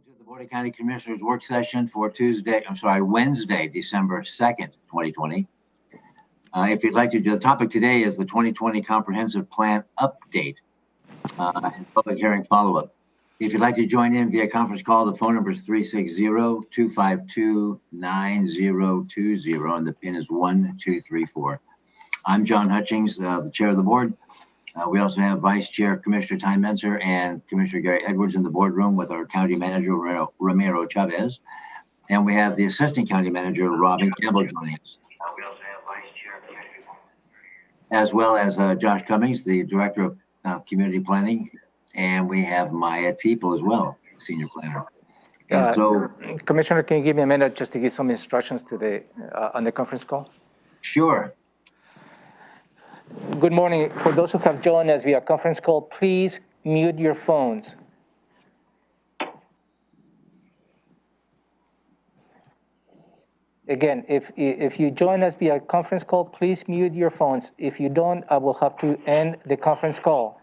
to the Board of County Commissioners work session for Wednesday, December 2nd, 2020. If you'd like to, the topic today is the 2020 Comprehensive Plan Update and public hearing follow-up. If you'd like to join in via conference call, the phone number is 360-252-9020 and the pin is 1234. I'm John Hutchings, the chair of the board. We also have Vice Chair Commissioner Ty Menser and Commissioner Gary Edwards in the boardroom with our County Manager Ramiro Chavez. And we have the Assistant County Manager Robin Campbell joining us. We also have Vice Chair as well as Josh Cummings, the Director of Community Planning. And we have Maya Teeple as well, Senior Planner. Commissioner, can you give me a minute just to give some instructions to the on the conference call? Sure. Good morning. For those who have joined us via conference call, please mute your phones. Again, if you join us via conference call, please mute your phones. If you don't, I will have to end the conference call.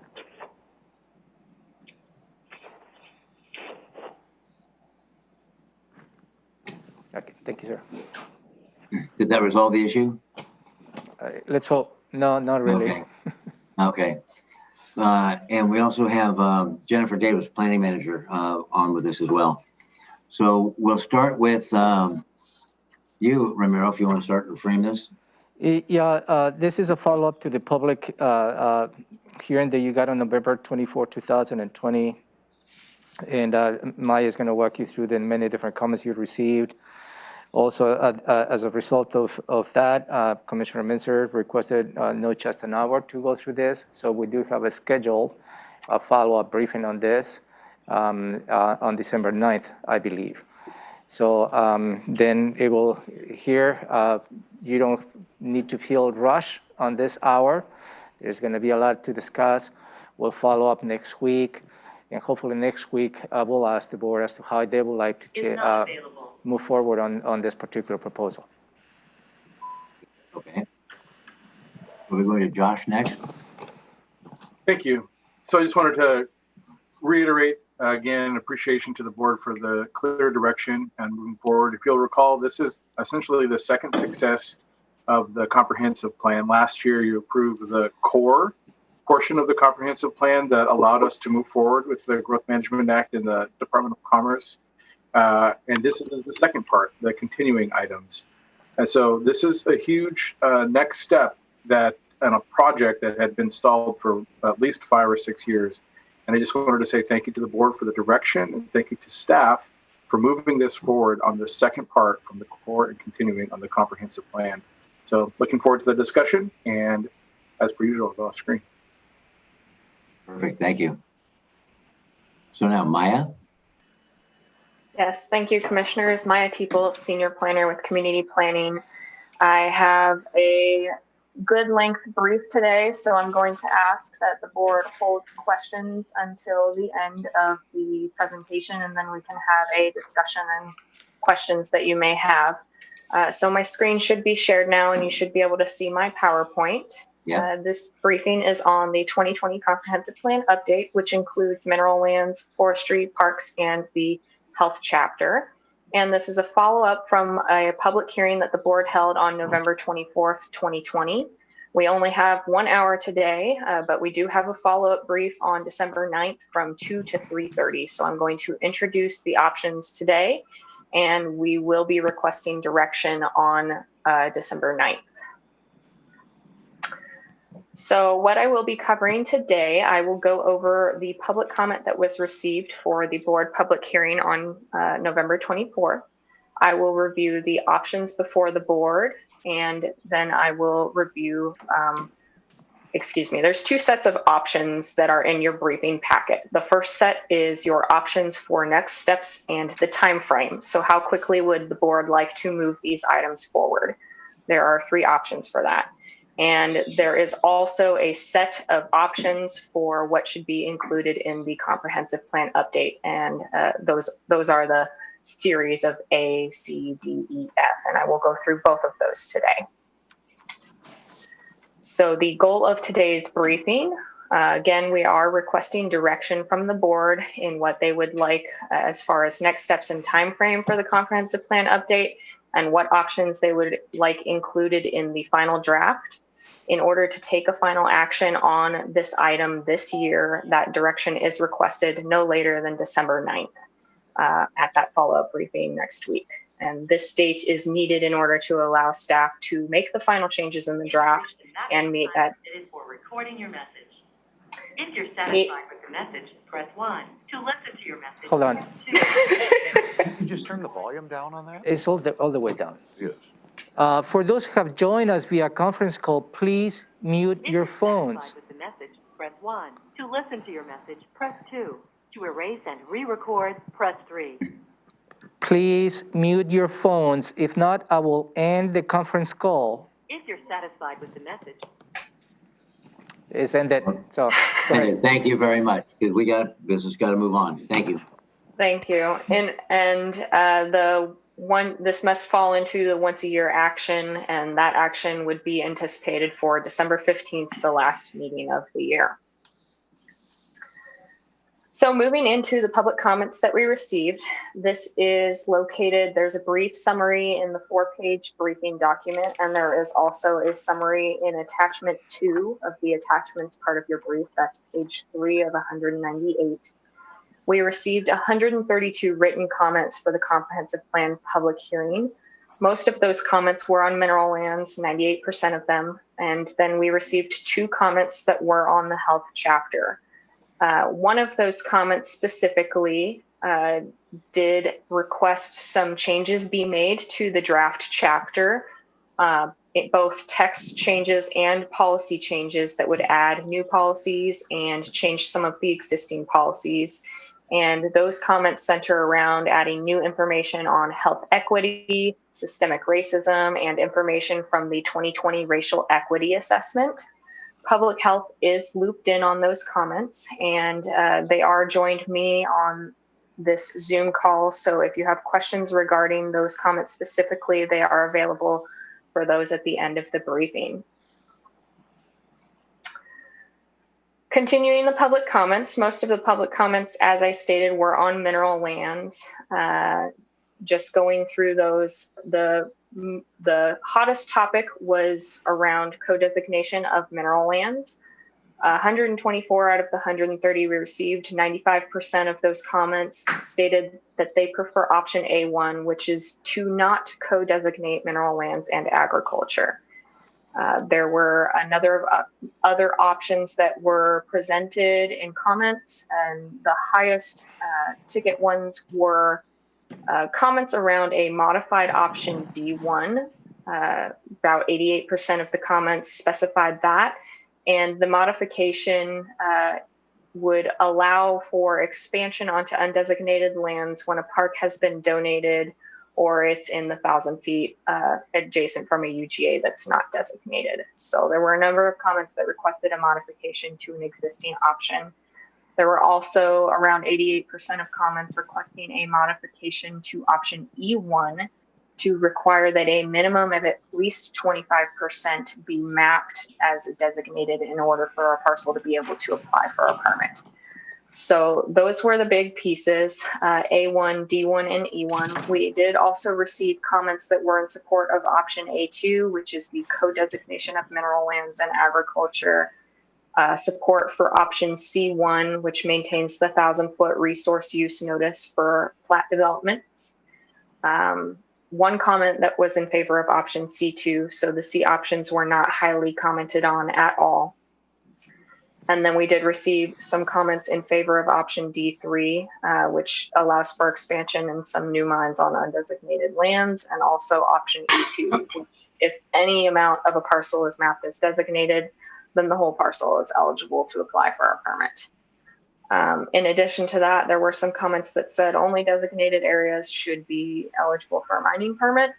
Okay, thank you, sir. Did that resolve the issue? Let's hope. No, not really. Okay. And we also have Jennifer Davis, Planning Manager, on with us as well. So we'll start with you, Ramiro, if you want to start and frame this. Yeah, this is a follow-up to the public hearing that you got on November 24, 2020. And Maya is going to walk you through the many different comments you received. Also, as a result of that, Commissioner Menser requested no just an hour to go through this. So we do have a scheduled follow-up briefing on this on December 9th, I believe. So then it will here, you don't need to feel rushed on this hour. There's going to be a lot to discuss. We'll follow up next week. And hopefully next week, we'll ask the board as to how they would like to move forward on this particular proposal. Okay. We're going to Josh next. Thank you. So I just wanted to reiterate again appreciation to the board for the clear direction and moving forward. If you'll recall, this is essentially the second success of the comprehensive plan. Last year, you approved the core portion of the comprehensive plan that allowed us to move forward with the Growth Management Act in the Department of Commerce. And this is the second part, the continuing items. And so this is a huge next step that in a project that had been stalled for at least 5 or 6 years. And I just wanted to say thank you to the board for the direction and thank you to staff for moving this forward on the second part from the core and continuing on the comprehensive plan. So looking forward to the discussion and as per usual, I'll go off screen. Perfect, thank you. So now Maya. Yes, thank you, Commissioners. Maya Teeple, Senior Planner with Community Planning. I have a good length brief today, so I'm going to ask that the board holds questions until the end of the presentation, and then we can have a discussion and questions that you may have. So my screen should be shared now, and you should be able to see my PowerPoint. Yeah. This briefing is on the 2020 Comprehensive Plan Update, which includes mineral lands, forestry, parks, and the health chapter. And this is a follow-up from a public hearing that the board held on November 24th, 2020. We only have 1 hour today, but we do have a follow-up brief on December 9th from 2 to 3:30. So I'm going to introduce the options today, and we will be requesting direction on December 9th. So what I will be covering today, I will go over the public comment that was received for the board public hearing on November 24th. I will review the options before the board, and then I will review, there's 2 sets of options that are in your briefing packet. The first set is your options for next steps and the time frame. So how quickly would the board like to move these items forward? There are 3 options for that. And there is also a set of options for what should be included in the comprehensive plan update. And those are the series of A, C, D, E, F. And I will go through both of those today. So the goal of today's briefing Again, we are requesting direction from the board in what they would like as far as next steps and time frame for the comprehensive plan update and what options they would like included in the final draft. In order to take a final action on this item this year, that direction is requested no later than December 9th at that follow-up briefing next week. And this date is needed in order to allow staff to make the final changes in the draft and meet that. For recording your message. If you're satisfied with the message, press 1. To listen to your message, Hold on. press 2. You just turn the volume down on that? It's all the way down. Yes. For those who have joined us via conference call, please mute If your you're phones. satisfied with the message, press 1. To listen to your message, press 2. To erase and re-record, press 3. Please mute your phones. If not, I will end the conference call. If you're satisfied with the message, It's ended. So, go ahead. Thank you very much, because this has got to move on. Thank you. Thank you. This must fall into the once a year action, and that action would be anticipated for December 15th, the last meeting of the year. So moving into the public comments that we received, this is located, there's a brief summary in the 4-page briefing document, and there is also a summary in attachment 2 of the attachments part of your brief. That's page 3 of 198. We received 132 written comments for the comprehensive plan public hearing. Most of those comments were on mineral lands, 98% of them. And then we received 2 comments that were on the health chapter. One of those comments specifically did request some changes be made to the draft chapter, both text changes and policy changes that would add new policies and change some of the existing policies. And those comments center around adding new information on health equity, systemic racism, and information from the 2020 racial equity assessment. Public health is looped in on those comments, and they are joined me on this Zoom call. So if you have questions regarding those comments specifically, they are available for those at the end of the briefing. Continuing the public comments, most of the public comments, as I stated, were on mineral lands. Just going through those, the hottest topic was around co-designation of mineral lands. 124 out of the 130 we received, 95% of those comments stated that they prefer option A1, which is to not co-designate mineral lands and agriculture. There were other options that were presented in comments, and the highest ticket ones were comments around a modified option D1. About 88% of the comments specified that, and the modification would allow for expansion onto undesignated lands when a park has been donated or it's in the 1,000 feet adjacent from a UGA that's not designated. So there were a number of comments that requested a modification to an existing option. There were also around 88% of comments requesting a modification to option E1 to require that a minimum of at least 25% be mapped as designated in order for a parcel to be able to apply for a permit. So those were the big pieces, A1, D1, and E1. We did also receive comments that were in support of option A2, which is the co-designation of mineral lands and agriculture. Support for option C1, which maintains the 1,000-foot resource use notice for plat developments. One comment that was in favor of option C2, so the C options were not highly commented on at all. And then we did receive some comments in favor of option D3, which allows for expansion and some new mines on undesignated lands, and also option E2, which if any amount of a parcel is mapped as designated, then the whole parcel is eligible to apply for a permit. In addition to that, there were some comments that said only designated areas should be eligible for a mining permit,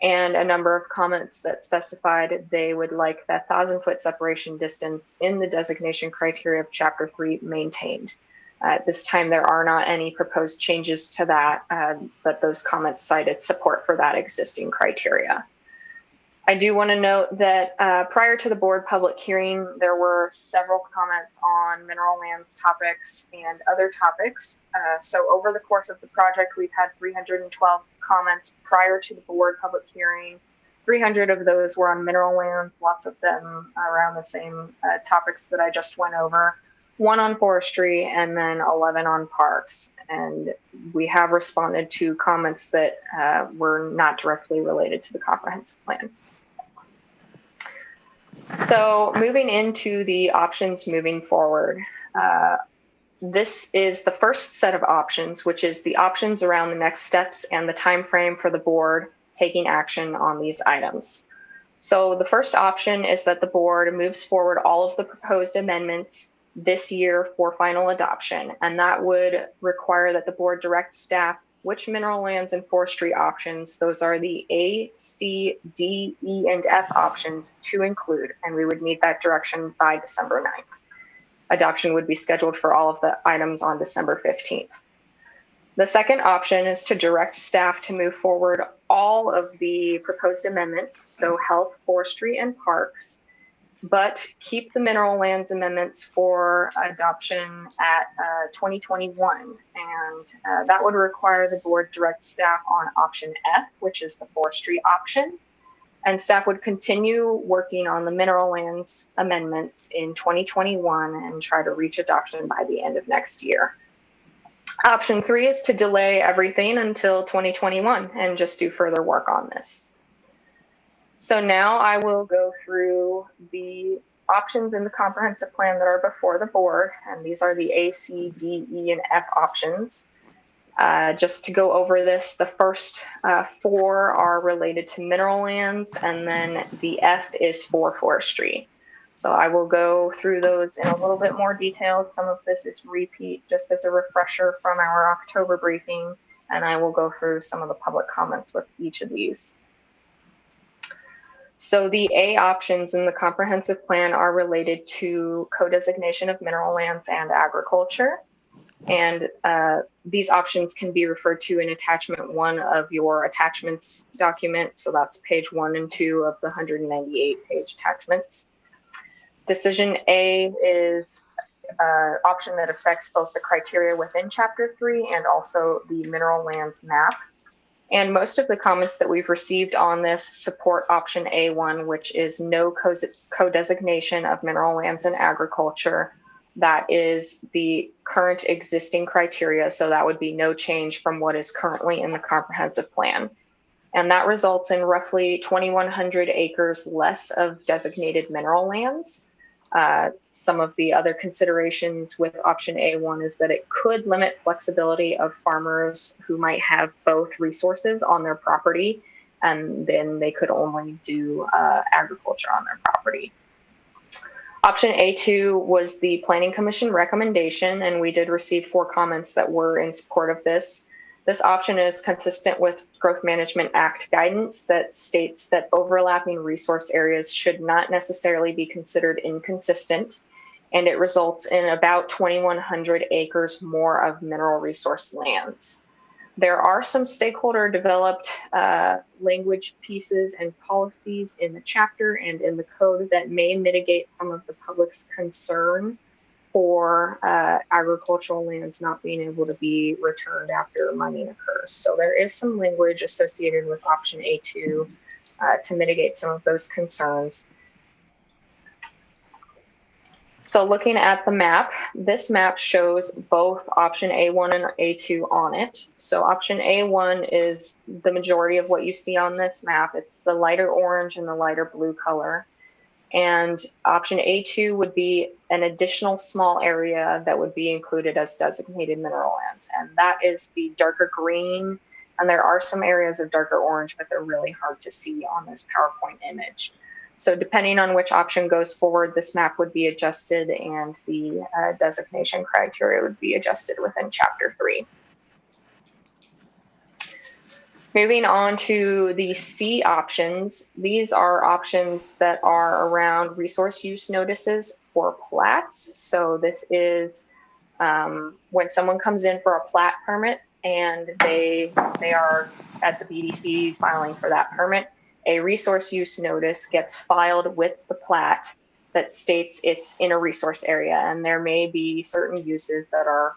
and a number of comments that specified they would like that 1,000-foot separation distance in the designation criteria of Chapter 3 maintained. At this time, there are not any proposed changes to that, but those comments cited support for that existing criteria. I do want to note that prior to the board public hearing, there were several comments on mineral lands topics and other topics. So over the course of the project, we've had 312 comments prior to the board public hearing. 300 of those were on mineral lands, lots of them around the same topics that I just went over. 1 on forestry, and then 11 on parks. And we have responded to comments that were not directly related to the comprehensive plan. So moving into the options moving forward, this is the first set of options, which is the options around the next steps and the time frame for the board taking action on these items. So the first option is that the board moves forward all of the proposed amendments this year for final adoption, and that would require that the board direct staff which mineral lands and forestry options, those are the A, C, D, E, and F options, to include, and we would need that direction by December 9th. Adoption would be scheduled for all of the items on December 15th. The second option is to direct staff to move forward all of the proposed amendments, so health, forestry, and parks, but keep the mineral lands amendments for adoption at 2021. And that would require the board direct staff on option F, which is the forestry option. And staff would continue working on the mineral lands amendments in 2021 and try to reach adoption by the end of next year. Option 3 is to delay everything until 2021 and just do further work on this. So now I will go through the options in the comprehensive plan that are before the board, and these are the A, C, D, E, and F options. Just to go over this, the first 4 are related to mineral lands, and then the F is for forestry. So I will go through those in a little bit more detail. Some of this is repeat, just as a refresher from our October briefing, and I will go through some of the public comments with each of these. So the A options in the comprehensive plan are related to co-designation of mineral lands and agriculture. And these options can be referred to in attachment 1 of your attachments document. So that's page 1 and 2 of the 198 page attachments. Decision A is an option that affects both the criteria within chapter 3 and also the mineral lands map. And most of the comments that we've received on this support option A1, which is no co-designation of mineral lands and agriculture. That is the current existing criteria. So that would be no change from what is currently in the comprehensive plan. And that results in roughly 2,100 acres less of designated mineral lands. Some of the other considerations with option A1 is that it could limit flexibility of farmers who might have both resources on their property, and then they could only do agriculture on their property. Option A2 was the Planning Commission recommendation, and we did receive 4 comments that were in support of this. This option is consistent with Growth Management Act guidance that states that overlapping resource areas should not necessarily be considered inconsistent, and it results in about 2,100 acres more of mineral resource lands. There are some stakeholder developed language pieces and policies in the chapter and in the code that may mitigate some of the public's concern for agricultural lands not being able to be returned after mining occurs. So there is some language associated with option A2 to mitigate some of those concerns. So looking at the map, this map shows both option A1 and A2 on it. So option A1 is the majority of what you see on this map. It's the lighter orange and the lighter blue color. And option A2 would be an additional small area that would be included as designated mineral lands. And that is the darker green. And there are some areas of darker orange, but they're really hard to see on this PowerPoint image. So depending on which option goes forward, this map would be adjusted and the designation criteria would be adjusted within chapter 3. Moving on to the C options, these are options that are around resource use notices for plats. So this is when someone comes in for a plat permit and they are at the BDC filing for that permit, a resource use notice gets filed with the plat that states it's in a resource area, and there may be certain uses that are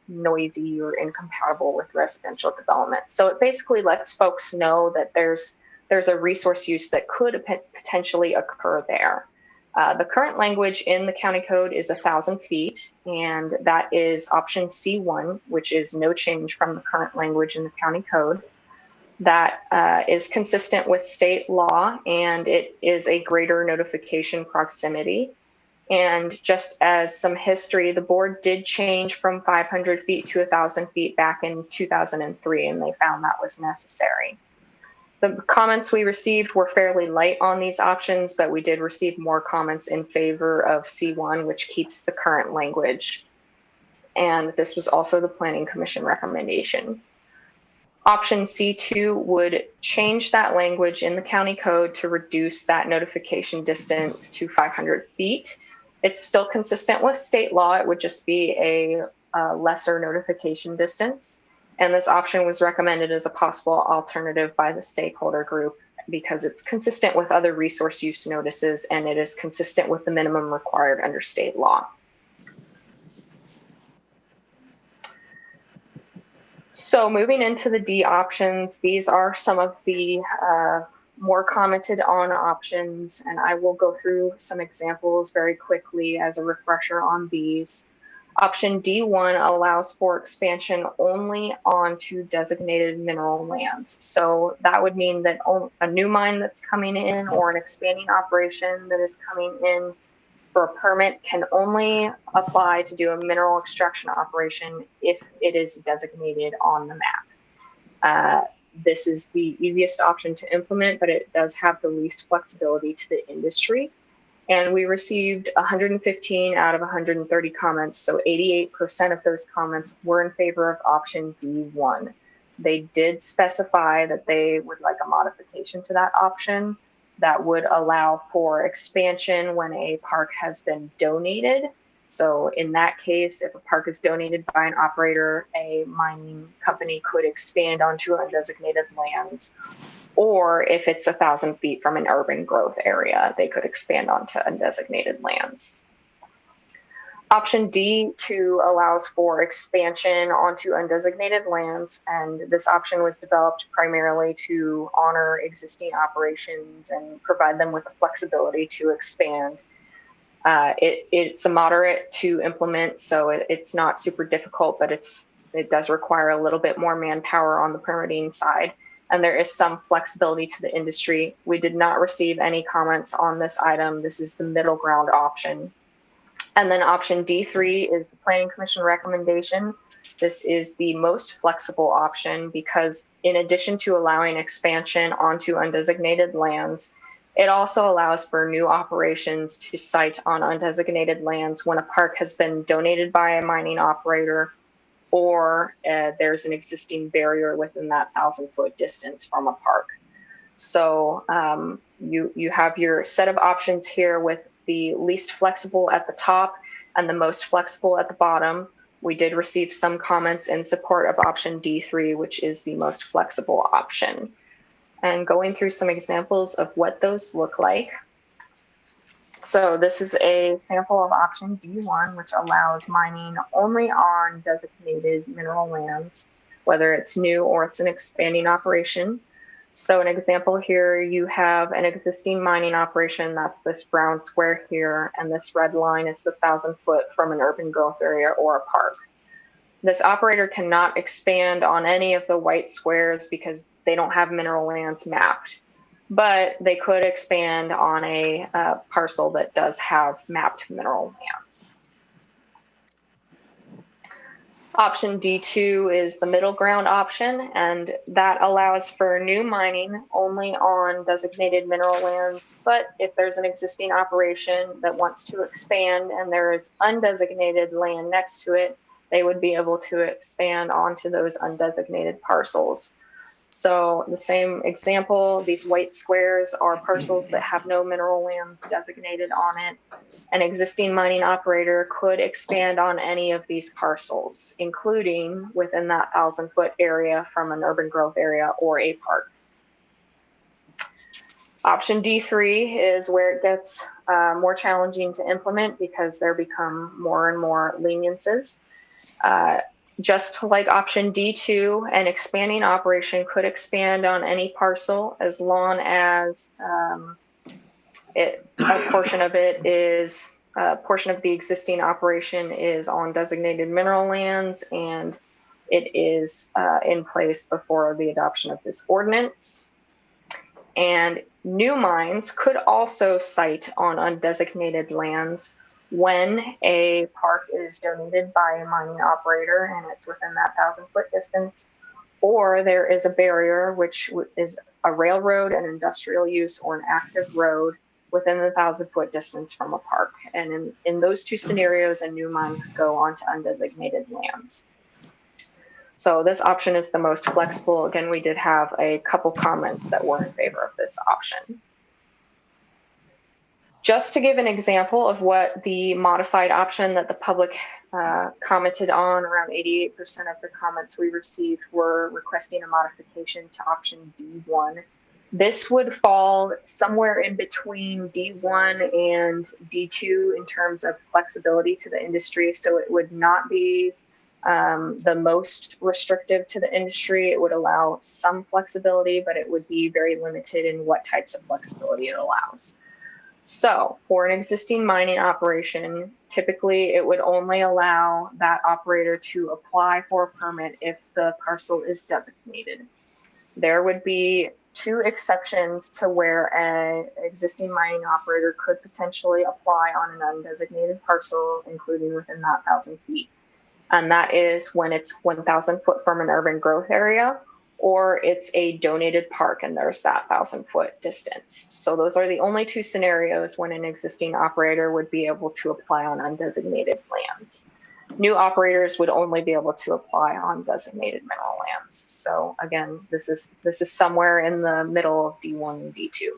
noisy or incompatible with residential development. So it basically lets folks know that there's a resource use that could potentially occur there. The current language in the county code is 1,000 feet, and that is option C1, which is no change from the current language in the county code. That is consistent with state law, and it is a greater notification proximity. And just as some history, the board did change from 500 feet to 1,000 feet back in 2003, and they found that was necessary. The comments we received were fairly light on these options, but we did receive more comments in favor of C1, which keeps the current language. And this was also the Planning Commission recommendation. Option C2 would change that language in the county code to reduce that notification distance to 500 feet. It's still consistent with state law. It would just be a lesser notification distance. And this option was recommended as a possible alternative by the stakeholder group because it's consistent with other resource use notices and it is consistent with the minimum required under state law. So moving into the D options, these are some of the more commented on options, and I will go through some examples very quickly as a refresher on these. Option D1 allows for expansion only onto designated mineral lands. So that would mean that a new mine that's coming in or an expanding operation that is coming in for a permit can only apply to do a mineral extraction operation if it is designated on the map. This is the easiest option to implement, but it does have the least flexibility to the industry. And we received 115 out of 130 comments, so 88% of those comments were in favor of option D1. They did specify that they would like a modification to that option that would allow for expansion when a park has been donated. So in that case, if a park is donated by an operator, a mining company could expand onto undesignated lands. Or if it's 1,000 feet from an urban growth area, they could expand onto undesignated lands. Option D2 allows for expansion onto undesignated lands, and this option was developed primarily to honor existing operations and provide them with the flexibility to expand. It's a moderate to implement, so it's not super difficult, but it does require a little bit more manpower on the permitting side. And there is some flexibility to the industry. We did not receive any comments on this item. This is the middle ground option. And then option D3 is the Planning Commission recommendation. This is the most flexible option because in addition to allowing expansion onto undesignated lands, it also allows for new operations to site on undesignated lands when a park has been donated by a mining operator or there's an existing barrier within that 1,000-foot distance from a park. So you have your set of options here with the least flexible at the top and the most flexible at the bottom. We did receive some comments in support of option D3, which is the most flexible option. And going through some examples of what those look like. So this is a sample of option D1, which allows mining only on designated mineral lands, whether it's new or it's an expanding operation. So an example here, you have an existing mining operation, that's this brown square here, and this red line is the 1,000-foot from an urban growth area or a park. This operator cannot expand on any of the white squares because they don't have mineral lands mapped. But they could expand on a parcel that does have mapped mineral lands. Option D2 is the middle ground option, and that allows for new mining only on designated mineral lands. But if there's an existing operation that wants to expand and there is undesignated land next to it, they would be able to expand onto those undesignated parcels. So the same example, these white squares are parcels that have no mineral lands designated on it. An existing mining operator could expand on any of these parcels, including within that 1,000-foot area from an urban growth area or a park. Option D3 is where it gets more challenging to implement because there become more and more leniences. Just like option D2, an expanding operation could expand on any parcel as long as a portion of the existing operation is on designated mineral lands and it is in place before the adoption of this ordinance. And new mines could also site on undesignated lands when a park is donated by a mining operator and it's within that 1,000-foot distance, or there is a barrier, which is a railroad, an industrial use, or an active road within the 1,000-foot distance from a park. And in those two scenarios, a new mine could go onto undesignated lands. So this option is the most flexible. Again, we did have a couple comments that were in favor of this option. Just to give an example of what the modified option that the public commented on, around 88% of the comments we received were requesting a modification to option D1. This would fall somewhere in between D1 and D2 in terms of flexibility to the industry. So it would not be the most restrictive to the industry. It would allow some flexibility, but it would be very limited in what types of flexibility it allows. So for an existing mining operation, typically it would only allow that operator to apply for a permit if the parcel is designated. There would be two exceptions to where an existing mining operator could potentially apply on an undesignated parcel, including within that 1,000 feet. And that is when it's 1,000 foot from an urban growth area, or it's a donated park and there's that 1,000-foot distance. So those are the only two scenarios when an existing operator would be able to apply on undesignated lands. New operators would only be able to apply on designated mineral lands. So again, this is somewhere in the middle of D1 and D2.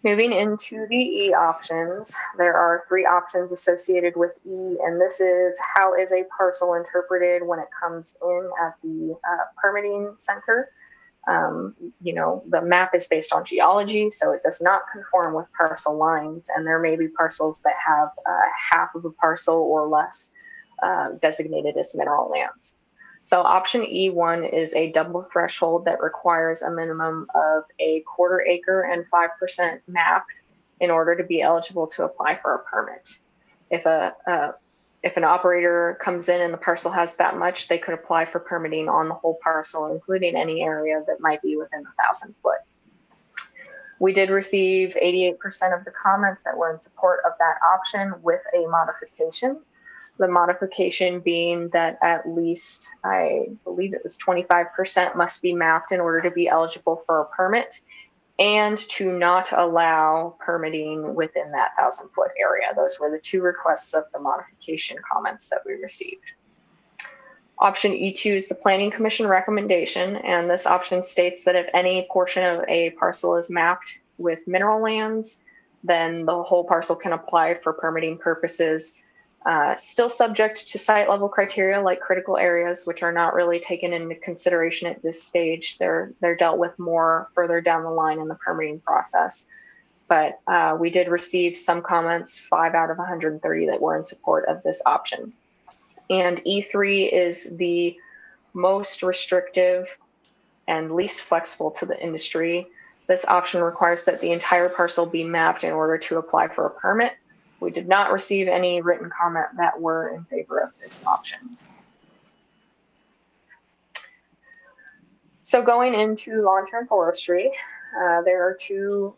Moving into the E options, there are 3 options associated with E, and this is how is a parcel interpreted when it comes in at the permitting center. The map is based on geology, so it does not conform with parcel lines, and there may be parcels that have half of a parcel or less designated as mineral lands. So option E1 is a double threshold that requires a minimum of a 1/4 acre and 5% mapped in order to be eligible to apply for a permit. If an operator comes in and the parcel has that much, they could apply for permitting on the whole parcel, including any area that might be within the 1,000 foot. We did receive 88% of the comments that were in support of that option with a modification. The modification being that at least, I believe it was 25% must be mapped in order to be eligible for a permit, and to not allow permitting within that 1,000-foot area. Those were the 2 requests of the modification comments that we received. Option E2 is the Planning Commission recommendation, and this option states that if any portion of a parcel is mapped with mineral lands, then the whole parcel can apply for permitting purposes. Still subject to site level criteria like critical areas, which are not really taken into consideration at this stage. They're dealt with more further down the line in the permitting process. But we did receive some comments, 5 out of 130, that were in support of this option. And E3 is the most restrictive and least flexible to the industry. This option requires that the entire parcel be mapped in order to apply for a permit. We did not receive any written comment that were in favor of this option. So going into long-term forestry, there are two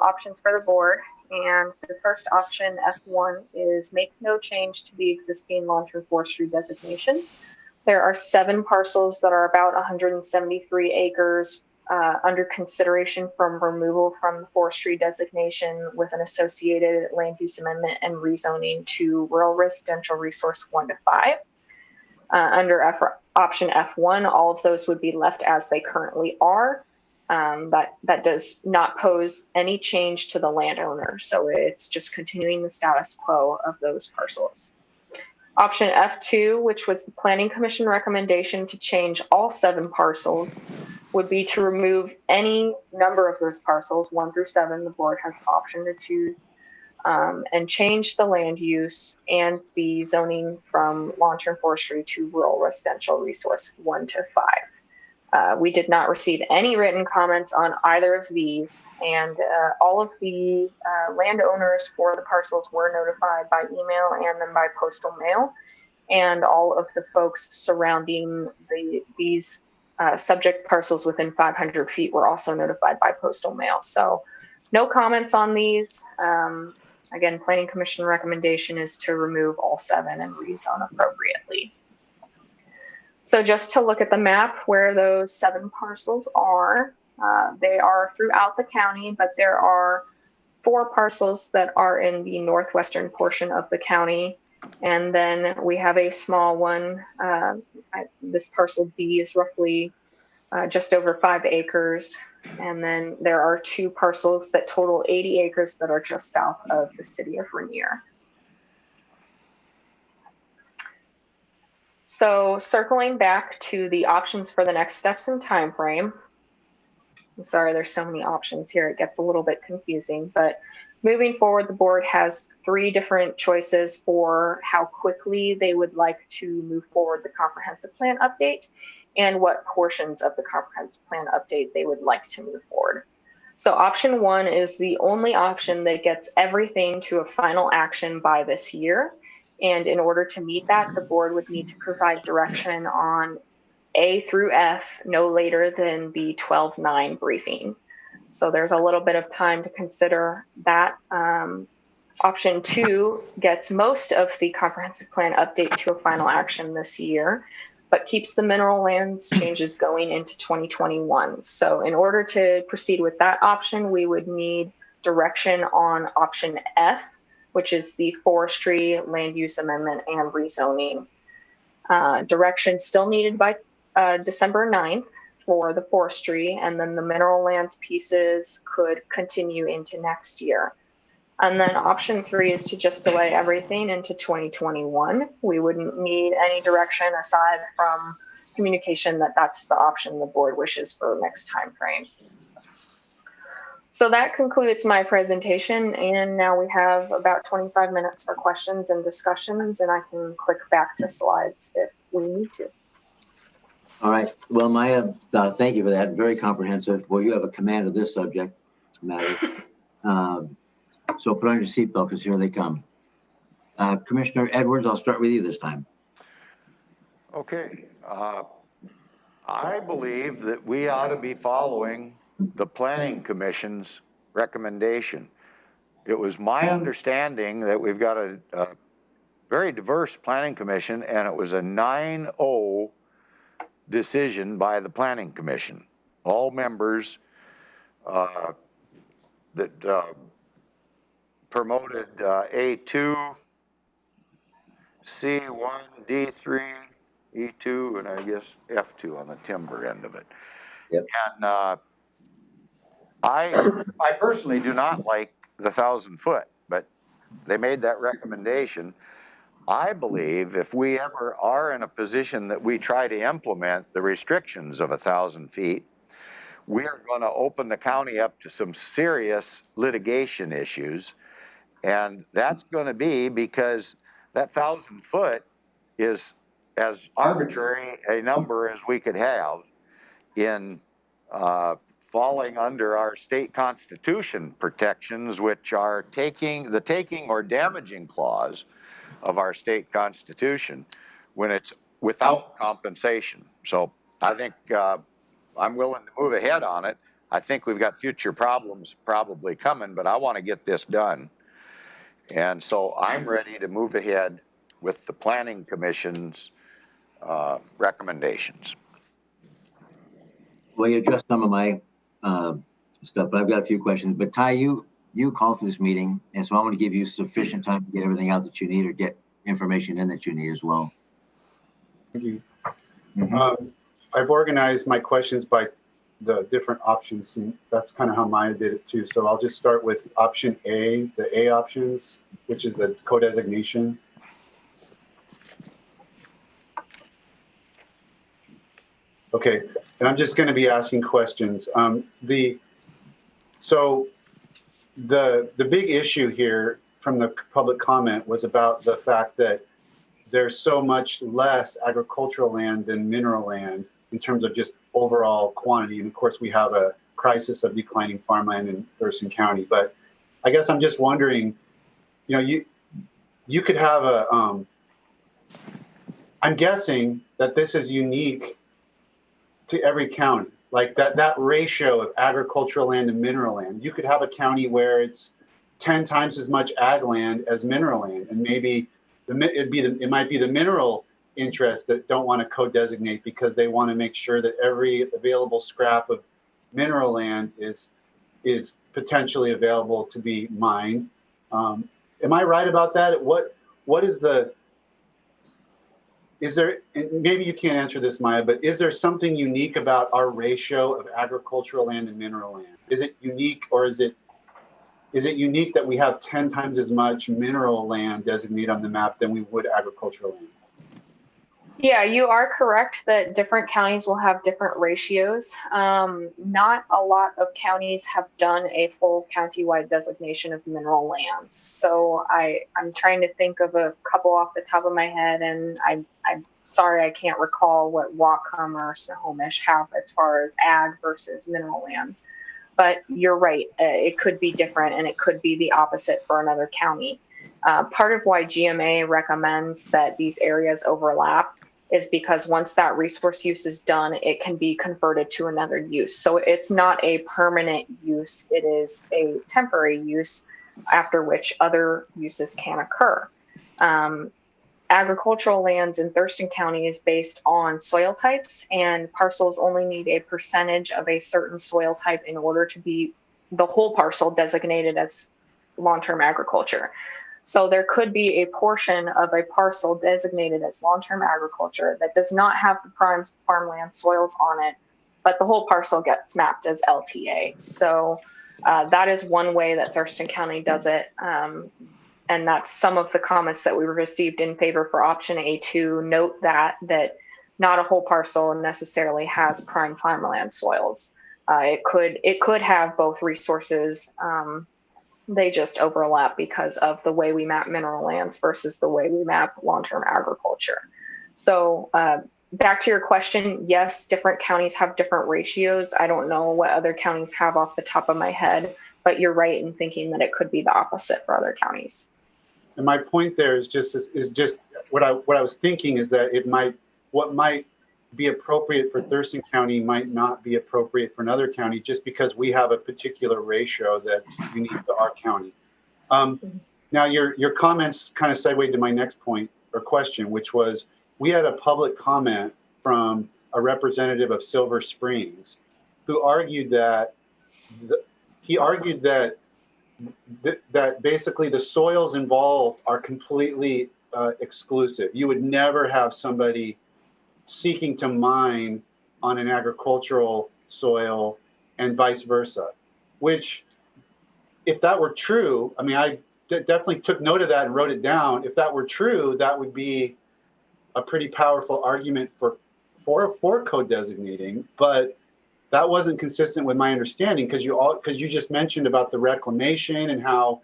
options for the board. And the first option, F1, is make no change to the existing long-term forestry designation. There are 7 parcels that are about 173 acres under consideration from removal from the forestry designation with an associated land use amendment and rezoning to rural residential resource 1 to 5. Under option F1, all of those would be left as they currently are. That does not pose any change to the landowner. So it's just continuing the status quo of those parcels. Option F2, which was the Planning Commission recommendation to change all 7 parcels, would be to remove any number of those parcels, 1 through 7. The board has the option to choose, and change the land use and the zoning from long-term forestry to rural residential resource 1 to 5. We did not receive any written comments on either of these, and all of the landowners for the parcels were notified by email and then by postal mail, and all of the folks surrounding these subject parcels within 500 feet were also notified by postal mail. So no comments on these. Again, Planning Commission recommendation is to remove all 7 and rezone appropriately. So just to look at the map where those 7 parcels are, they are throughout the county, but there are 4 parcels that are in the northwestern portion of the county. And then we have a small one. This parcel D is roughly just over 5 acres. And then there are 2 parcels that total 80 acres that are just south of the city of Rainier. So circling back to the options for the next steps and time frame. I'm sorry, there's so many options here. It gets a little bit confusing, but moving forward, the board has 3 different choices for how quickly they would like to move forward the comprehensive plan update and what portions of the comprehensive plan update they would like to move forward. So option 1 is the only option that gets everything to a final action by this year. And in order to meet that, the board would need to provide direction on A through F no later than the 12/9 briefing. So there's a little bit of time to consider that. Option 2 gets most of the comprehensive plan update to a final action this year, but keeps the mineral lands changes going into 2021. So in order to proceed with that option, we would need direction on option F, which is the forestry land use amendment and rezoning. Direction still needed by December 9th for the forestry, and then the mineral lands pieces could continue into next year. And then option 3 is to just delay everything into 2021. We wouldn't need any direction aside from communication that that's the option the board wishes for next time frame. So that concludes my presentation, and now we have about 25 minutes for questions and discussions, and I can click back to slides if we need to. All right. Well, Maya, thank you for that. Very comprehensive. Well, you have a command of this subject matter. So put on your seatbelt because here they come. Commissioner Edwards, I'll start with you this time. Okay. I believe that we ought to be following the Planning Commission's recommendation. It was my understanding that we've got a very diverse Planning Commission, and it was a 9-0 decision by the Planning Commission. All members that promoted A2, C1, D3, E2, and I guess F2 on the timber end of it. Yep. And I personally do not like the 1,000-foot, but they made that recommendation. I believe if we ever are in a position that we try to implement the restrictions of 1,000 feet, we are going to open the county up to some serious litigation issues. And that's going to be because that 1,000-foot is as arbitrary a number as we could have in falling under our state constitution protections, which are the taking or damaging clause of our state constitution when it's without compensation. So I think I'm willing to move ahead on it. I think we've got future problems probably coming, but I want to get this done. And so I'm ready to move ahead with the Planning Commission's recommendations. Well, you addressed some of my stuff, but I've got a few questions. But Ty, you called for this meeting, and so I want to give you sufficient time to get everything out that you need or get information in that you need as well. Thank you. I've organized my questions by the different options, and that's kind of how Maya did it too. So I'll just start with option A, the A options, which is the co-designation. Okay, and I'm just going to be asking questions. So the big issue here from the public comment was about the fact that there's so much less agricultural land than mineral land in terms of just overall quantity. And of course, we have a crisis of declining farmland in Thurston County. But I guess I'm just wondering, you could have I'm guessing that this is unique to every county, like that ratio of agricultural land and mineral land. You could have a county where it's 10 times as much ag land as mineral land, and maybe it might be the mineral interests that don't want to co-designate because they want to make sure that every available scrap of mineral land is potentially available to be mined. Am I right about that? What is there, and maybe you can't answer this, Maya, but is there something unique about our ratio of agricultural land and mineral land? Is it unique, or is it unique that we have 10 times as much mineral land designated on the map than we would agricultural land? Yeah, you are correct that different counties will have different ratios. Not a lot of counties have done a full countywide designation of mineral lands. So I'm trying to think of a couple off the top of my head, and I'm sorry I can't recall what Whatcom or Snohomish have as far as ag versus mineral lands. But you're right, it could be different, and it could be the opposite for another county. Part of why GMA recommends that these areas overlap is because once that resource use is done, it can be converted to another use. So it's not a permanent use, it is a temporary use after which other uses can occur. Agricultural lands in Thurston County is based on soil types, and parcels only need a percentage of a certain soil type in order to be the whole parcel designated as long-term agriculture. So there could be a portion of a parcel designated as long-term agriculture that does not have the prime farmland soils on it, but the whole parcel gets mapped as LTA. So that is one way that Thurston County does it. And that's some of the comments that we received in favor for option A2. Note that not a whole parcel necessarily has prime farmland soils. It could have both resources. They just overlap because of the way we map mineral lands versus the way we map long-term agriculture. So back to your question, yes, different counties have different ratios. I don't know what other counties have off the top of my head, but you're right in thinking that it could be the opposite for other counties. And my point there is just what I was thinking is that what might be appropriate for Thurston County might not be appropriate for another county, just because we have a particular ratio that's unique to our county. Now, your comments kind of segued to my next point or question, which was we had a public comment from a representative of Silver Springs who argued that that basically the soils involved are completely exclusive. You would never have somebody seeking to mine on an agricultural soil and vice versa, which, if that were true, I mean, I definitely took note of that and wrote it down. If that were true, that would be a pretty powerful argument for co-designating, but that wasn't consistent with my understanding because you just mentioned about the reclamation and how,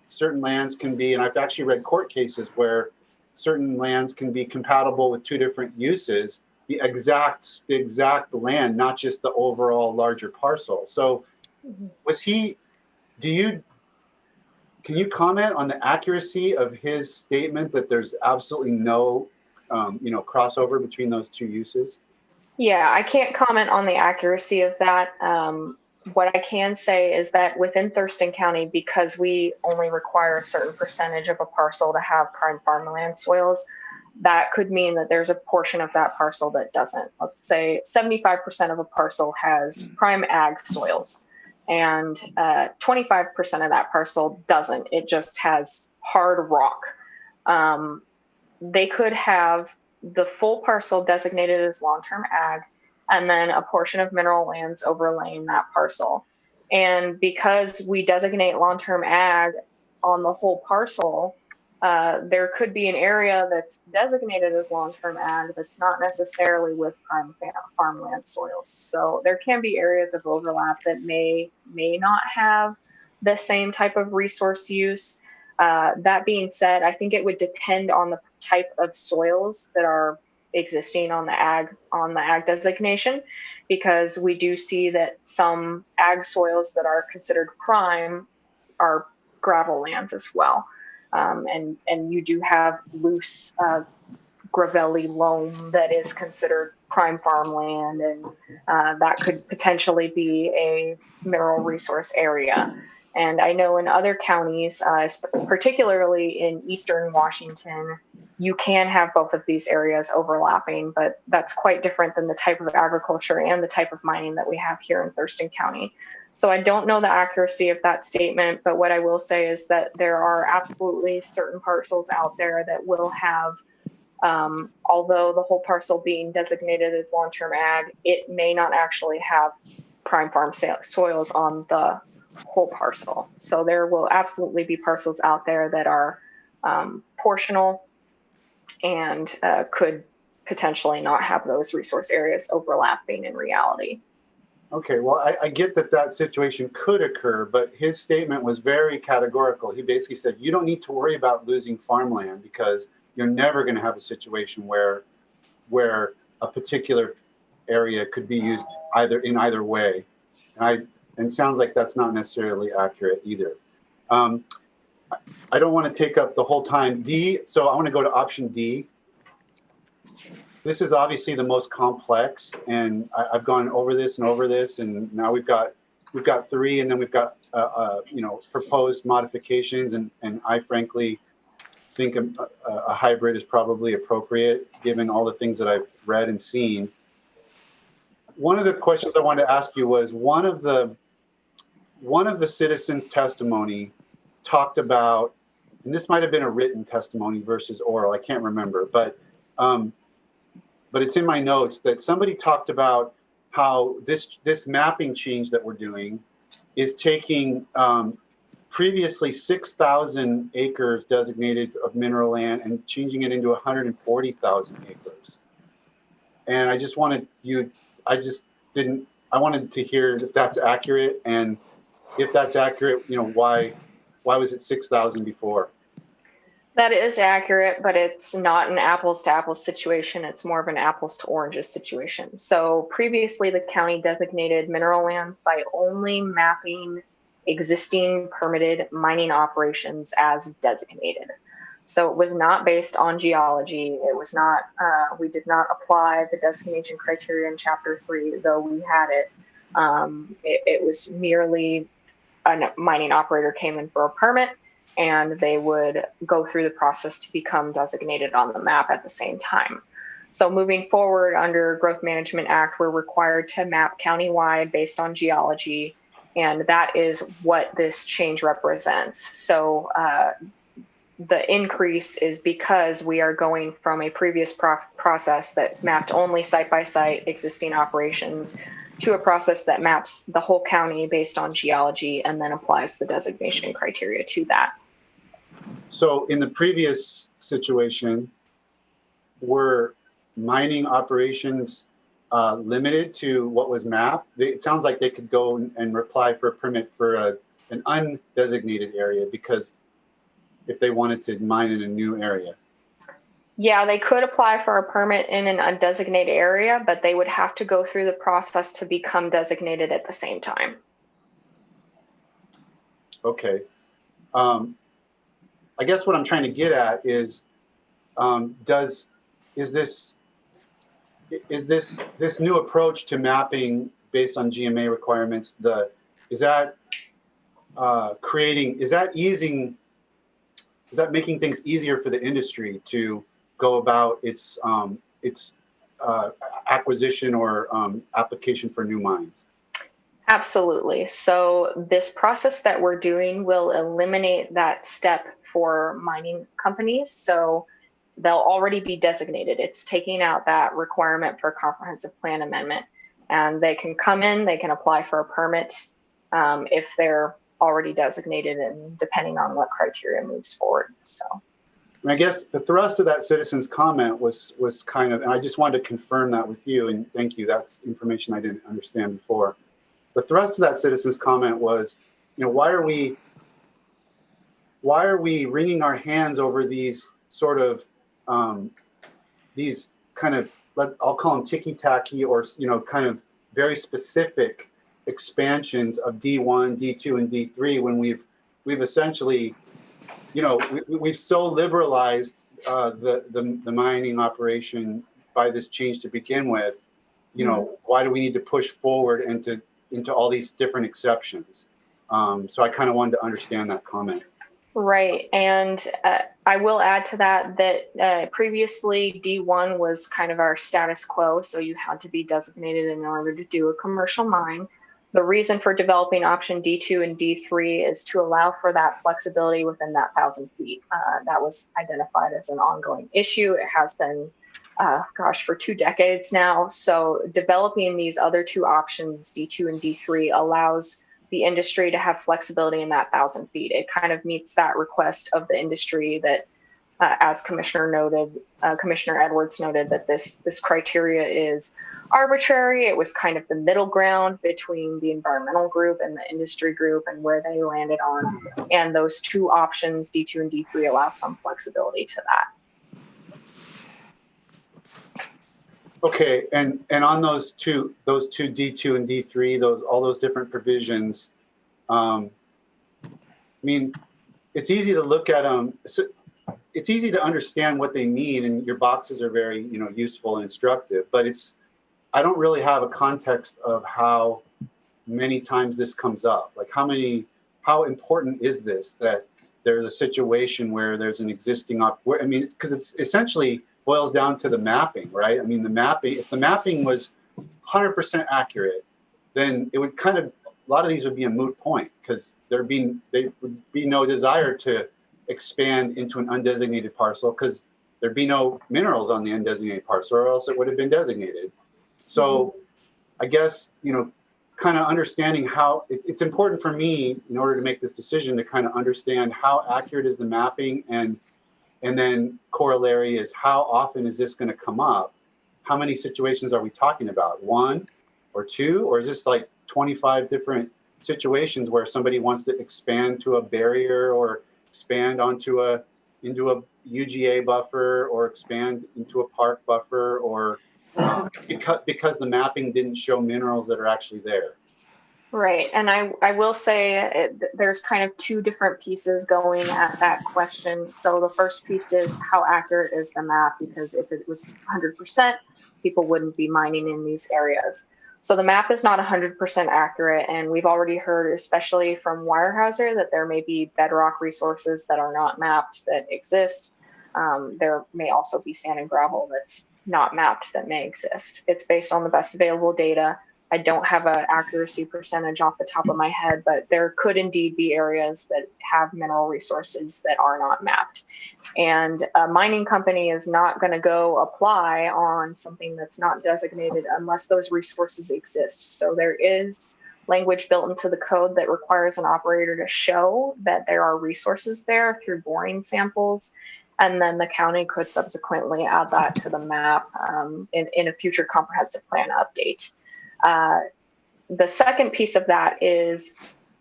certain lands can be, and I've actually read court cases where certain lands can be compatible with two different uses, the exact land, not just the overall larger parcel. So can you comment on the accuracy of his statement that there's absolutely no, crossover between those two uses? Yeah, I can't comment on the accuracy of that. What I can say is that within Thurston County, because we only require a certain percentage of a parcel to have prime farmland soils, that could mean that there's a portion of that parcel that doesn't. Let's say 75% of a parcel has prime ag soils, and 25% of that parcel doesn't. It just has hard rock. They could have the full parcel designated as long-term ag, and then a portion of mineral lands overlaying that parcel. And because we designate long-term ag on the whole parcel, there could be an area that's designated as long-term ag that's not necessarily with prime farmland soils. So there can be areas of overlap that may not have the same type of resource use. That being said, I think it would depend on the type of soils that are existing on the ag designation, because we do see that some ag soils that are considered prime are gravel lands as well. And you do have loose gravelly loam that is considered prime farmland, and that could potentially be a mineral resource area. And I know in other counties, particularly in eastern Washington, you can have both of these areas overlapping, but that's quite different than the type of agriculture and the type of mining that we have here in Thurston County. So I don't know the accuracy of that statement, but what I will say is that there are absolutely certain parcels out there that will have, although the whole parcel being designated as long-term ag, it may not actually have prime farm soils on the whole parcel. So there will absolutely be parcels out there that are portional and could potentially not have those resource areas overlapping in reality. Okay, well, I get that situation could occur, but his statement was very categorical. He basically said, you don't need to worry about losing farmland because you're never going to have a situation where a particular area could be used in either way. And it sounds like that's not necessarily accurate either. I don't want to take up the whole time. So I want to go to option D. This is obviously the most complex, and I've gone over this, and now we've got 3, and then we've got proposed modifications, and I frankly think a hybrid is probably appropriate given all the things that I've read and seen. One of the questions I wanted to ask you was one of the citizens' testimony talked about, and this might have been a written testimony versus oral, I can't remember, but it's in my notes that somebody talked about how this mapping change that we're doing is taking previously 6,000 acres designated of mineral land and changing it into 140,000 acres. And I wanted to hear if that's accurate, and if that's accurate, why was it 6,000 before? That is accurate, but it's not an apples to apples situation. It's more of an apples to oranges situation. So previously the county designated mineral lands by only mapping existing permitted mining operations as designated. So it was not based on geology. It was not, we did not apply the designation criteria in Chapter 3, though we had it. It was merely a mining operator came in for a permit, and they would go through the process to become designated on the map at the same time. So moving forward under Growth Management Act, we're required to map countywide based on geology, and that is what this change represents. So the increase is because we are going from a previous process that mapped only site-by-site existing operations to a process that maps the whole county based on geology and then applies the designation criteria to that. So in the previous situation, were mining operations limited to what was mapped? It sounds like they could go and apply for a permit for an undesignated area because if they wanted to mine in a new area. Yeah, they could apply for a permit in an undesignated area, but they would have to go through the process to become designated at the same time. Okay. I guess what I'm trying to get at is, is this new approach to mapping based on GMA requirements, is that making things easier for the industry to go about its acquisition or application for new mines? Absolutely. So this process that we're doing will eliminate that step for mining companies. So they'll already be designated. It's taking out that requirement for a comprehensive plan amendment. And they can come in, they can apply for a permit if they're already designated, and depending on what criteria moves forward. So And I guess the thrust of that citizen's comment was kind of, and I just wanted to confirm that with you, and thank you. That's information I didn't understand before. The thrust of that citizen's comment was, why are we wringing our hands over these sort of these kind of, I'll call them ticky-tacky or kind of very specific expansions of D1, D2, and D3 when we've essentially, we've so liberalized the mining operation by this change to begin with. Why do we need to push forward into all these different exceptions? So I kind of wanted to understand that comment. Right. And I will add to that previously D1 was kind of our status quo. So you had to be designated in order to do a commercial mine. The reason for developing option D2 and D3 is to allow for that flexibility within that 1,000 feet. That was identified as an ongoing issue. It has been, for 2 decades now. So developing these other 2 options, D2 and D3, allows the industry to have flexibility in that 1,000 feet. It kind of meets that request of the industry that, as Commissioner Edwards noted, that this criteria is arbitrary. It was kind of the middle ground between the environmental group and the industry group and where they landed on. And those 2 options, D2 and D3, allow some flexibility to that. Okay, and on those two D2 and D3, all those different provisions, I mean, it's easy to look at them. It's easy to understand what they mean, and your boxes are very, useful and instructive. But I don't really have a context of how many times this comes up. Like how important is this that there's a situation where there's an existing because it's essentially boils down to the mapping, right? I mean, if the mapping was 100% accurate, then it would a lot of these would be a moot point because there would be no desire to expand into an undesignated parcel because there'd be no minerals on the undesignated parcel, or else it would have been designated. So I guess, kind of understanding how it's important for me in order to make this decision to kind of understand how accurate is the mapping, and then corollary is how often is this going to come up? How many situations are we talking about? 1 or 2, or is this like 25 different situations where somebody wants to expand to a barrier or expand into a UGA buffer or expand into a park buffer, or because the mapping didn't show minerals that are actually there? Right. And I will say there's kind of 2 different pieces going at that question. So the first piece is how accurate is the map? Because if it was 100%, people wouldn't be mining in these areas. So the map is not 100% accurate. And we've already heard, especially from Weyerhaeuser, that there may be bedrock resources that are not mapped that exist. There may also be sand and gravel that's not mapped that may exist. It's based on the best available data. I don't have an accuracy percentage off the top of my head, but there could indeed be areas that have mineral resources that are not mapped. And a mining company is not going to go apply on something that's not designated unless those resources exist. So there is language built into the code that requires an operator to show that there are resources there through boring samples. And then the county could subsequently add that to the map in a future comprehensive plan update. The second piece of that is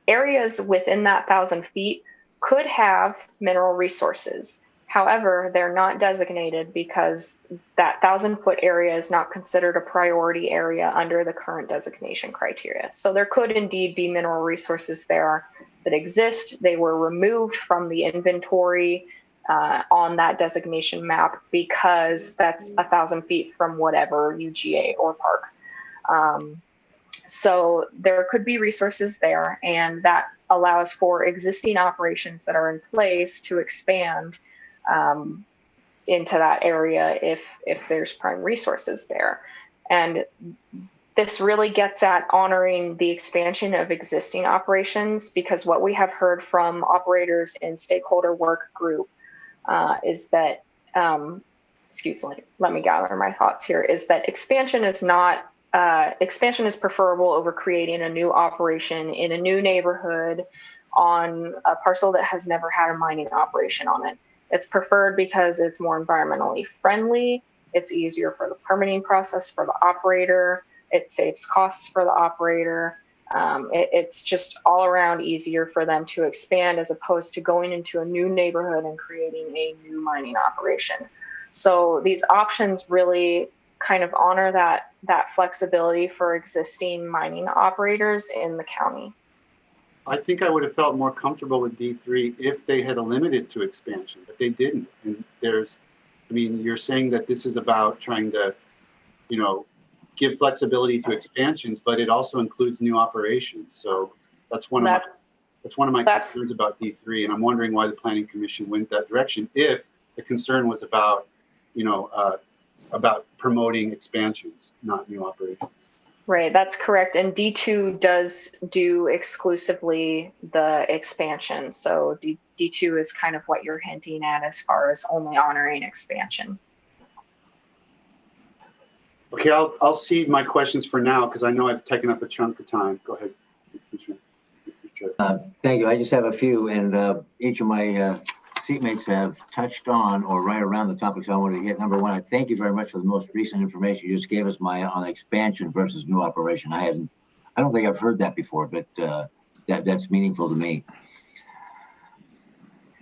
areas within that 1,000 feet could have mineral resources. However, they're not designated because that 1,000-foot area is not considered a priority area under the current designation criteria. So there could indeed be mineral resources there that exist. They were removed from the inventory on that designation map because that's 1,000 feet from whatever UGA or park. So there could be resources there, and that allows for existing operations that are in place to expand into that area if there's prime resources there. And this really gets at honoring the expansion of existing operations, because what we have heard from operators in stakeholder work group is that, let me gather my thoughts here, is that expansion is preferable over creating a new operation in a new neighborhood on a parcel that has never had a mining operation on it. It's preferred because it's more environmentally friendly. It's easier for the permitting process for the operator. It saves costs for the operator. It's just all around easier for them to expand as opposed to going into a new neighborhood and creating a new mining operation. So these options really kind of honor that flexibility for existing mining operators in the county. I think I would have felt more comfortable with D3 if they had limited to expansion, but they didn't. And you're saying that this is about trying to, give flexibility to expansions, but it also includes new operations. So that's one of my concerns about D3. And I'm wondering why the Planning Commission went that direction if the concern was about, about promoting expansions, not new operations. Right, that's correct. And D2 does do exclusively the expansion. So D2 is kind of what you're hinting at as far as only honoring expansion. Okay, I'll cede my questions for now because I know I've taken up a chunk of time. Go ahead. Thank you. I just have a few, and each of my seatmates have touched on or right around the topics I wanted to hit. Number one, I thank you very much for the most recent information you just gave us, Maya, on expansion versus new operation. I don't think I've heard that before, but that's meaningful to me.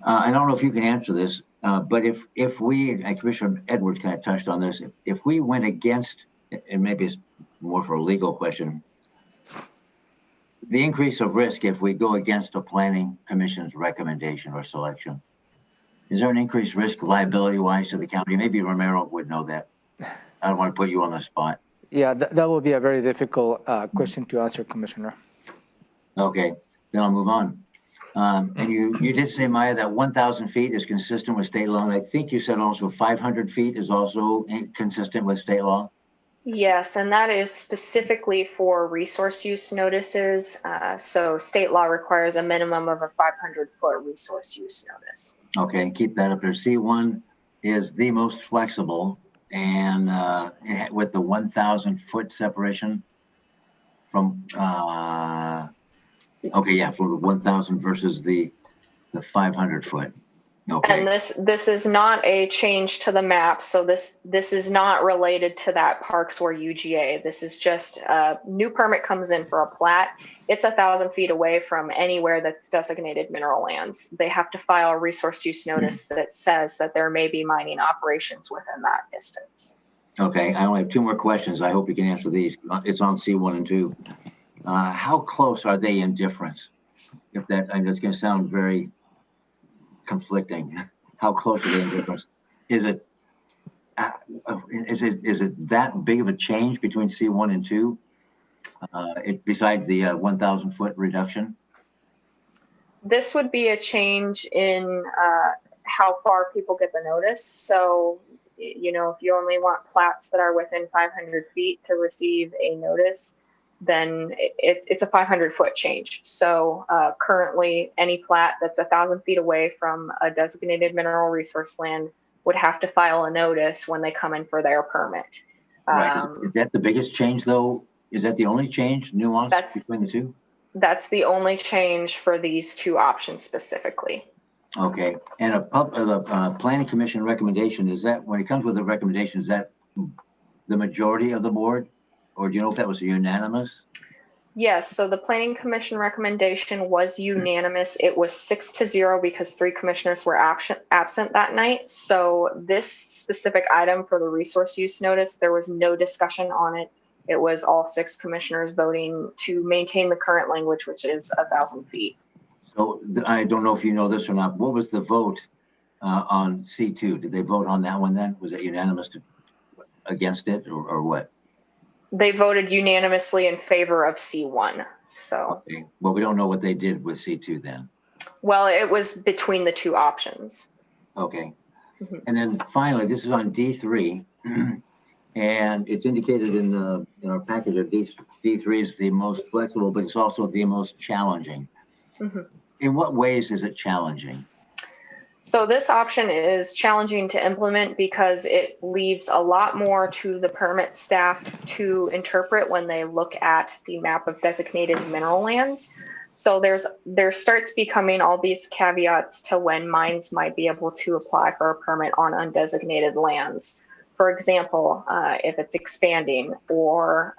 I don't know if you can answer this, but if we, and Commissioner Edwards kind of touched on this, if we went against, and maybe it's more for a legal question, the increase of risk if we go against a planning commission's recommendation or selection, is there an increased risk liability-wise to the county? Maybe Romero would know that. I don't want to put you on the spot. Yeah, that would be a very difficult question to answer, Commissioner. Okay, then I'll move on. And you did say, Maya, that 1,000 feet is consistent with state law. And I think you said also 500 feet is also consistent with state law. Yes, and that is specifically for resource use notices. So state law requires a minimum of a 500-foot resource use notice. Okay, keep that up there. C1 is the most flexible, and with the 1,000-foot separation from, okay, yeah, from the 1,000 versus the 500-foot. Okay. And this is not a change to the map. So this is not related to that parks or UGA. This is just a new permit comes in for a plat. It's 1,000 feet away from anywhere that's designated mineral lands. They have to file a resource use notice that says that there may be mining operations within that distance. Okay, I only have two more questions. I hope you can answer these. It's on C1 and 2. How close are they in difference? If that, I mean, it's going to sound very conflicting. How close are they in difference? Is it that big of a change between C1 and 2? Besides the 1,000-foot reduction? This would be a change in how far people get the notice. So, if you only want plats that are within 500 feet to receive a notice, then it's a 500-foot change. So currently, any plat that's 1,000 feet away from a designated mineral resource land would have to file a notice when they come in for their permit. Right. Is that the biggest change, though? Is that the only change, nuance between the two? That's the only change for these two options specifically. Okay. And the Planning Commission recommendation, is that, when it comes with a recommendation, is that the majority of the board? Or do you know if that was unanimous? Yes, so the Planning Commission recommendation was unanimous. It was 6-0 because 3 commissioners were absent that night. So this specific item for the resource use notice, there was no discussion on it. It was all 6 commissioners voting to maintain the current language, which is 1,000 feet. So I don't know if you know this or not. What was the vote on C2? Did they vote on that one then? Was it unanimous against it or what? They voted unanimously in favor of C1. So, okay. Well, we don't know what they did with C2 then. Well, it was between the two options. Okay. Mm-hmm. And then finally, this is on D3, and it's indicated in our package of D3 is the most flexible, but it's also the most challenging. Mm-hmm. In what ways is it challenging? So this option is challenging to implement because it leaves a lot more to the permit staff to interpret when they look at the map of designated mineral lands. So there starts becoming all these caveats to when mines might be able to apply for a permit on undesignated lands. For example, if it's expanding, or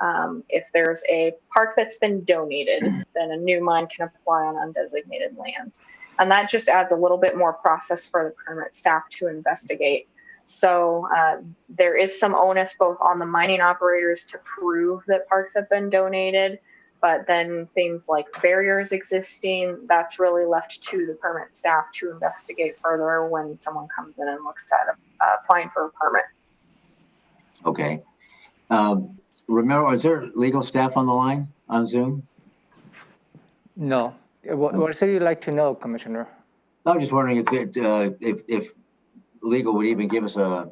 if there's a park that's been donated, then a new mine can apply on undesignated lands. And that just adds a little bit more process for the permit staff to investigate. So there is some onus both on the mining operators to prove that parks have been donated, but then things like barriers existing, that's really left to the permit staff to investigate further when someone comes in and looks at applying for a permit. Okay. Romero, is there legal staff on the line on Zoom? No. What is it you'd like to know, Commissioner? I was just wondering if legal would even give us a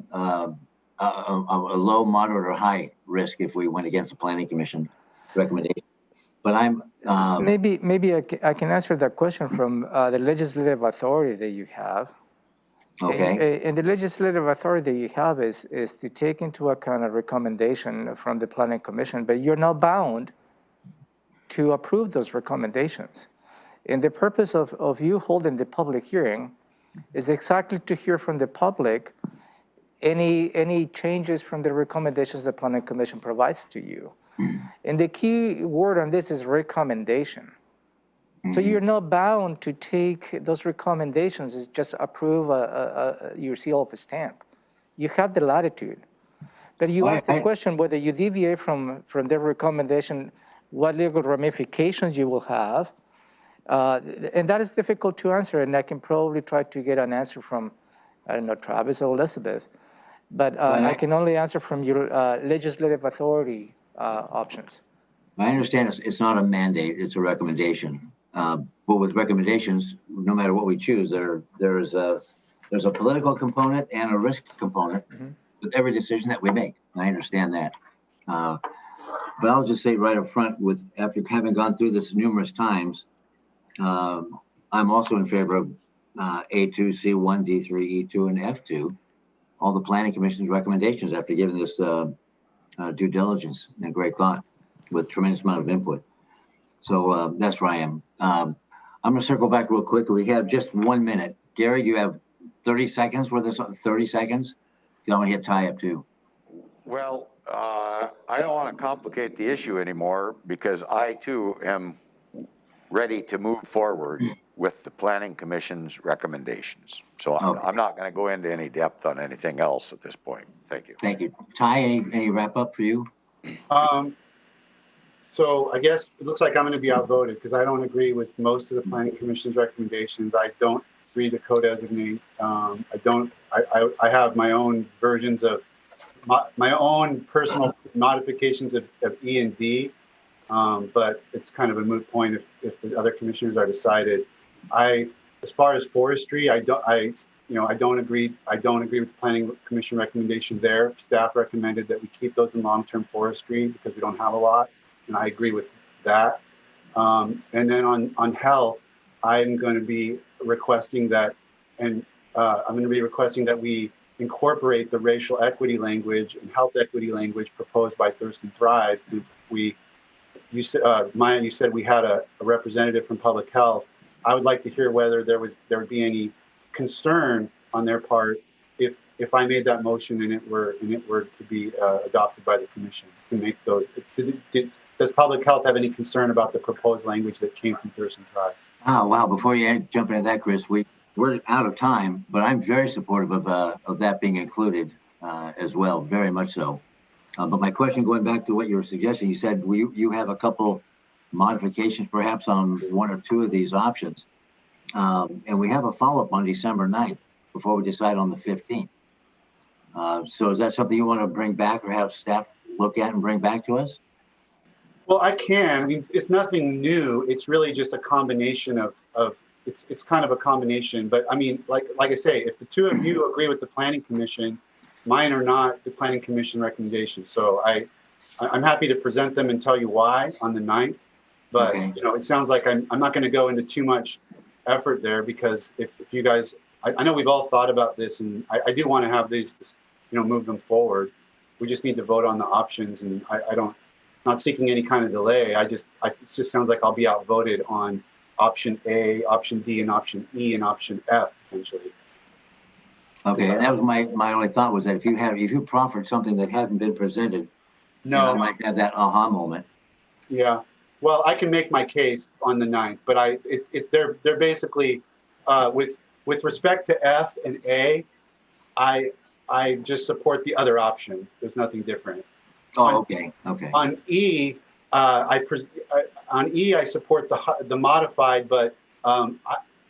low, moderate, or high risk if we went against the Planning Commission recommendation. But I'm maybe I can answer that question from the legislative authority that you have. okay. And the legislative authority that you have is to take into account a recommendation from the Planning Commission, but you're not bound to approve those recommendations. And the purpose of you holding the public hearing is exactly to hear from the public any changes from the recommendations the Planning Commission provides to you. And the key word on this is recommendation. So you're not bound to take those recommendations and just approve your seal of a stamp. You have the latitude. But you asked the question whether you deviate from their recommendation, what legal ramifications you will have. And that is difficult to answer, and I can probably try to get an answer from, I don't know, Travis or Elizabeth. But I can only answer from your legislative authority options. I understand it's not a mandate, it's a recommendation. But with recommendations, no matter what we choose, there's a political component and a risk component with every decision that we make. I understand that. But I'll just say right up front, after having gone through this numerous times, I'm also in favor of A2, C1, D3, E2, and F2, all the Planning Commission's recommendations after giving this due diligence and great thought with tremendous amount of input. So that's where I am. I'm going to circle back real quick. We have just 1 minute. Gary, you have 30 seconds with us, 30 seconds? You want to hit tie up too? Well, I don't want to complicate the issue anymore because I too am ready to move forward with the Planning Commission's recommendations. So I'm not going to go into any depth on anything else at this point. Thank you. Thank you. Ty, any wrap up for you? So I guess it looks like I'm going to be outvoted because I don't agree with most of the Planning Commission's recommendations. I don't agree to co-designate. I have my own versions of my own personal modifications of E and D, but it's kind of a moot point if the other commissioners are decided. As far as forestry, I don't agree. I don't agree with the Planning Commission recommendation there. Staff recommended that we keep those in long-term forestry because we don't have a lot, and I agree with that. And then on health, I'm going to be requesting that, we incorporate the racial equity language and health equity language proposed by Thurston Thrives. Maya, you said we had a representative from public health. I would like to hear whether there would be any concern on their part if I made that motion and it were to be adopted by the commission to make those. Does public health have any concern about the proposed language that came from Thurston Thrives? Oh, wow. Before you jump into that, Chris, we're out of time, but I'm very supportive of that being included as well, very much so. But my question, going back to what you were suggesting, you said you have a couple modifications perhaps on one or two of these options. And we have a follow-up on December 9th before we decide on the 15th. So is that something you want to bring back or have staff look at and bring back to us? Well, I can. I mean, it's nothing new. It's really just a combination of it's kind of a combination. But I mean, like I say, if the two of you agree with the Planning Commission, mine are not the Planning Commission recommendations. So I'm happy to present them and tell you why on the 9th. But Okay. It sounds like I'm not going to go into too much effort there because if you guys, I know we've all thought about this, and I do want to have these, move them forward. We just need to vote on the options, and not seeking any kind of delay. It just sounds like I'll be outvoted on option A, option D, and option E, and option F, potentially. Okay, and that was my only thought was that if you proffered something that hadn't been presented, I No, might have that aha moment. yeah. Well, I can make my case on the 9th, but they're basically with respect to F and A, I just support the other option. There's nothing different. Oh, okay, okay. On E, I support the modified, but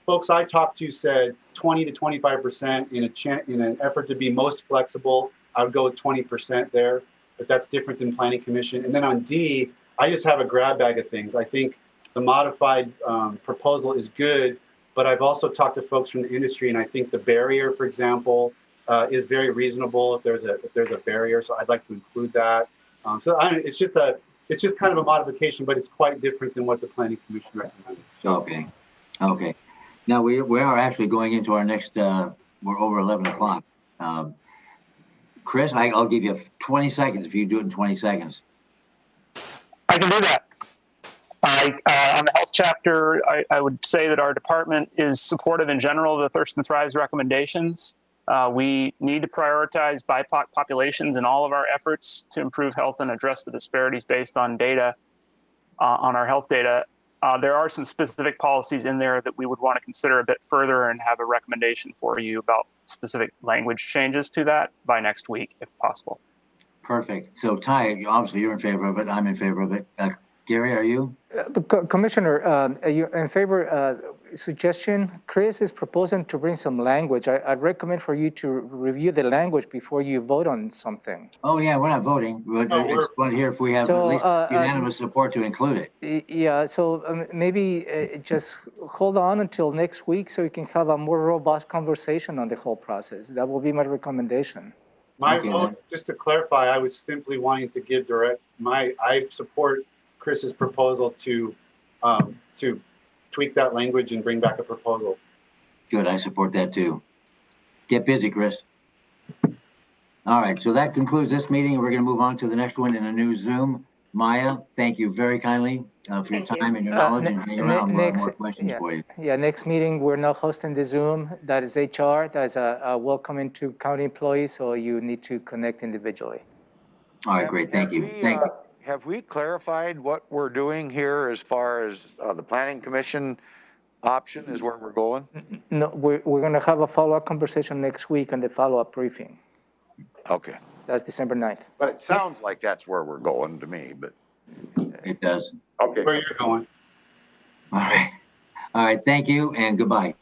folks I talked to said 20 to 25% in an effort to be most flexible. I would go with 20% there, but that's different than Planning Commission. And then on D, I just have a grab bag of things. I think the modified proposal is good, but I've also talked to folks from the industry, and I think the barrier, for example, is very reasonable if there's a barrier. So I'd like to include that. It's just kind of a modification, but it's quite different than what the Planning Commission recommends. Okay, okay. Now we are actually going into our next. We're over 11 o'clock. Chris, I'll give you 20 seconds if you do it in 20 seconds. I can do that. On the health chapter, I would say that our department is supportive in general of the Thurston Thrives recommendations. We need to prioritize BIPOC populations in all of our efforts to improve health and address the disparities based on data, on our health data. There are some specific policies in there that we would want to consider a bit further and have a recommendation for you about specific language changes to that by next week, if possible. Perfect. So Ty, obviously you're in favor of it. I'm in favor of it. Gary, are you? Commissioner, are you in favor? Suggestion, Chris is proposing to bring some language. I'd recommend for you to review the language before you vote on something. Oh yeah, we're not voting. It's one here if we have at least unanimous support to include it. Yeah, so maybe just hold on until next week so you can have a more robust conversation on the whole process. That will be my recommendation. My vote, just to clarify, I was simply wanting to give I support Chris's proposal to tweak that language and bring back a proposal. Good, I support that too. Get busy, Chris. All right, so that concludes this meeting. We're going to move on to the next one in a new Zoom. Maya, thank you very kindly for your time and your knowledge and hanging around. We'll have more questions for you. Yeah, next meeting, we're now hosting the Zoom. That is HR. That's a welcome into county employees, so you need to connect individually. All right, great. Thank you. Thank you. Have we clarified what we're doing here as far as the Planning Commission option is where we're going? No, we're going to have a follow-up conversation next week on the follow-up briefing. Okay. That's December 9th. But it sounds like that's where we're going to me, but. It does. Okay. Where you're going. All right. All right. Thank you and goodbye.